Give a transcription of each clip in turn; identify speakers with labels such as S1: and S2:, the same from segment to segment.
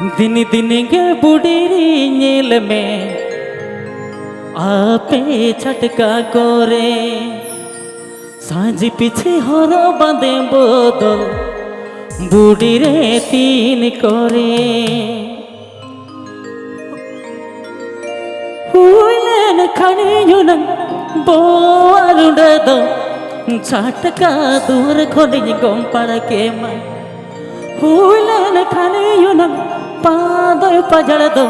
S1: दिन दिन के बुढ़ी नील में आपे छटका करे साँझ पीछे हर बांधे बदल बुढ़ी रे तीन करे हुलन खाने युनन बोरुड दो छटका दूर खोली गम पड़ के मैं हुलन खाने युनन पाद पजड़ दो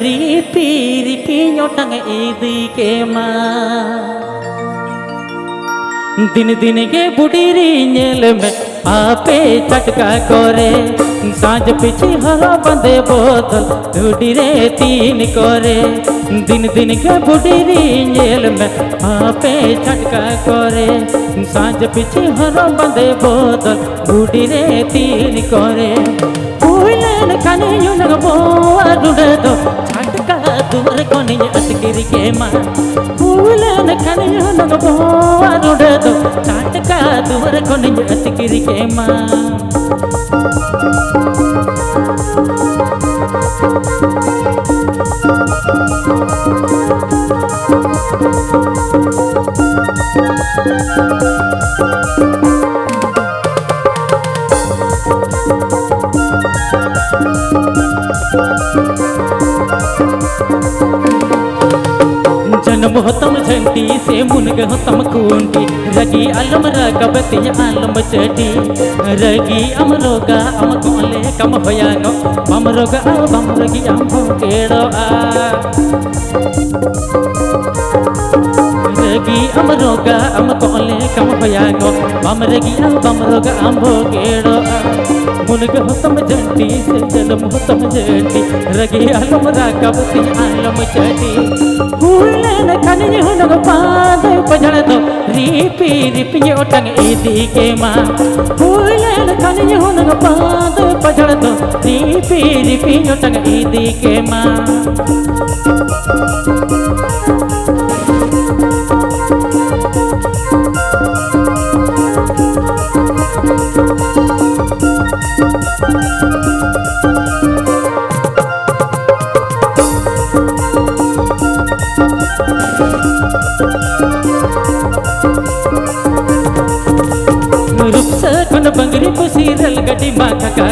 S1: रिपी रिपी योटंग ईदी के माँ दिन दिन के बुढ़ी नील में आपे चटका करे साँझ पीछे हरा बंदे बोतल बुढ़ी रे तीन करे दिन दिन के बुढ़ी नील में आपे चटका करे साँझ पीछे हरा बंदे बोतल बुढ़ी रे तीन करे हुलन खाने युनग बोरुड दो छटका दूर कोनी अटकिरी के माँ हुलन खाने युनग बोरुड दो छटका दूर कोनी अटकिरी के माँ जन्म होतम झंटी से मुनग होतम खूंटी रगी अलम रगबती आलम चटी रगी अमरोगा अम कोले कम होयानो बम रोगा बम रगी अम केड़ो रगी अमरोगा अम कोले कम होयानो बम रगी बम रोगा अम केड़ो मुनग होतम झंटी से जन्म होतम झंटी रगी अलम रगबती आलम चटी हुलन खाने हुनग पाद पजड़ दो रिपी रिपी ओटंग ईदी के माँ हुलन खाने हुनग पाद पजड़ दो रिपी रिपी ओटंग ईदी के माँ कौन बंगरी पुसी रल गड्डी माँ काका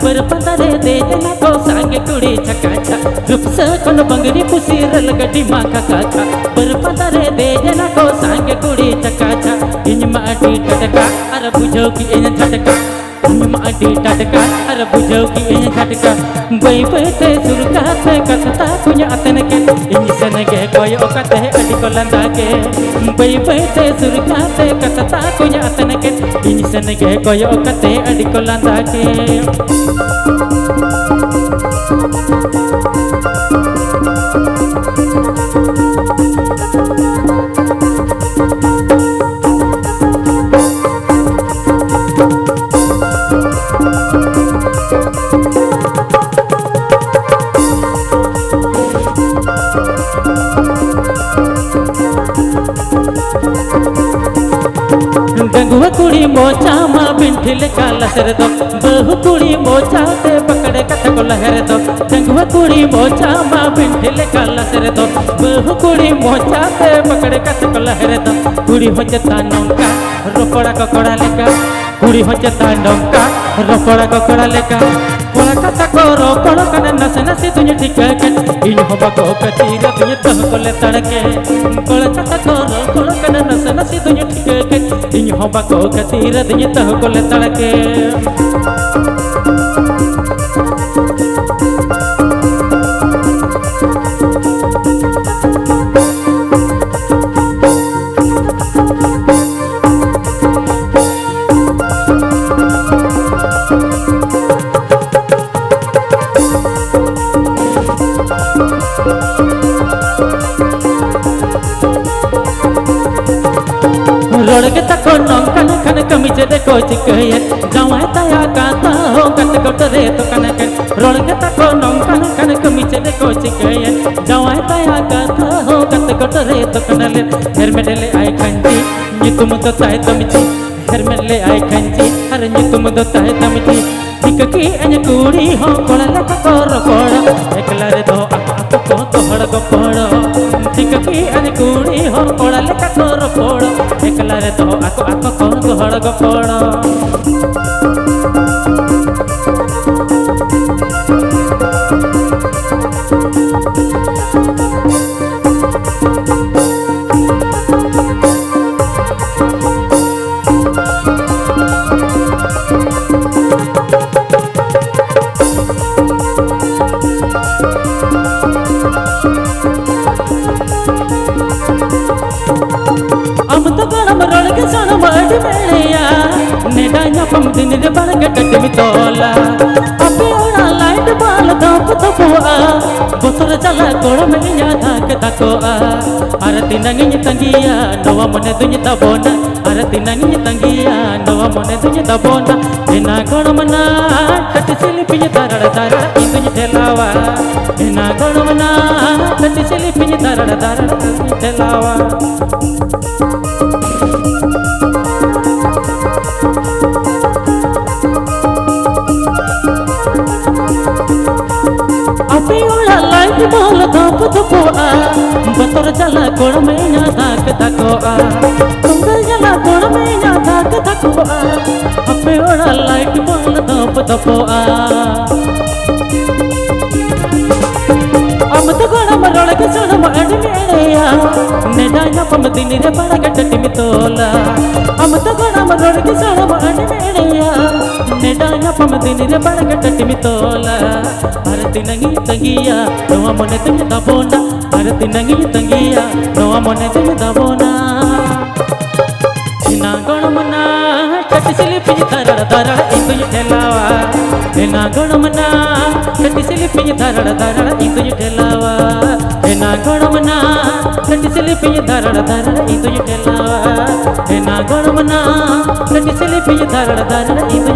S1: बर पंदरे दे जना को सांगे कुड़ी छका रूप से कौन बंगरी पुसी रल गड्डी माँ काका बर पंदरे दे जना को सांगे कुड़ी छका इन माटी टटका अरे बुझो की इन झटका इन माटी टटका अरे बुझो की इन झटका बई बैठे सुरकाते कसता कुछ अतन के इन सन के कोई औकत है अड़ी को लंदा के बई बैठे सुरकाते कसता कुछ अतन के इन सन के कोई औकत है अड़ी को लंदा के डंगुआ कुड़ी मोचा माँ बिंठिल का लसर दो बहु कुड़ी मोचा ते पकड़े कथ को लहर दो डंगुआ कुड़ी मोचा माँ बिंठिल का लसर दो बहु कुड़ी मोचा ते पकड़े कथ को लहर दो कुड़ी हो जता नौका रोपड़ा ककड़ा लेका कुड़ी हो जता नौका रोपड़ा ककड़ा लेका कोला कथा को रोपड़ा कने नस नसी तुझे ठीक के इन हो बको कतीर तुझे तो को ले तड़के कोला कथा को रोपड़ा कने नस नसी तुझे ठीक के इन हो बको कतीर तुझे तो को ले तड़के रोड़के तको नौकन खन कमीज देखो चिकये जवाय तया काता हो कट कट रे तो कनक रोड़के तको नौकन खन कमीज देखो चिकये जवाय तया काता हो कट कट रे तो कनले हेर मेडले आई खंजी ये तुम तो ताय तमिची hermele ay kanji har nyutum do tahe tamiti dikaki anya kuri ho kolala आका कर पड़ एकला रे दो आका को तोहड़ गपड़ ठीक की अन कुड़ी हो पड़ा लेका कर पड़ एकला रे दो आका को तोहड़ गपड़ के सन मड मेड़िया नेडाया पम दिन रे बड़ के कटमी तोला अबे ओड़ा लाइट बाल धप धपुआ बोतर चला कोड़ में या धाक धकोआ आरती नंगी तंगिया नवा मने दुनि तबोना आरती नंगी तंगिया नवा मने दुनि तबोना एना कोण मना टट सिलिपि तरड़ तरड़ इंदुनि ठेलावा एना कोण मना टट सिलिपि तरड़ तरड़ इंदुनि ठेलावा बोल धप धपुआ बतर जला कोड़ में या धाक धकोआ सुंदर जला कोड़ में या धाक धकोआ अपे ओड़ा लाइट बोल धप धपुआ अमत गोड़ा मरोड़ के सुन मड मेड़िया नेडाया पम दिन रे बड़ के टटमी तोला अमत गोड़ा मरोड़ के सुन मड मेड़िया नेडाया पम दिन रे बड़ के टटमी तोला आरती नंगी तंगिया नवा मने तुम दबोना आरती नंगी तंगिया नवा मने तुम दबोना इना गण मना टट सिलिपि तरड़ तरड़ इंदु ठेलावा इना गण मना टट सिलिपि तरड़ तरड़ इंदु ठेलावा इना गण मना टट सिलिपि तरड़ तरड़ इंदु ठेलावा इना गण मना टट सिलिपि तरड़ तरड़ इंदु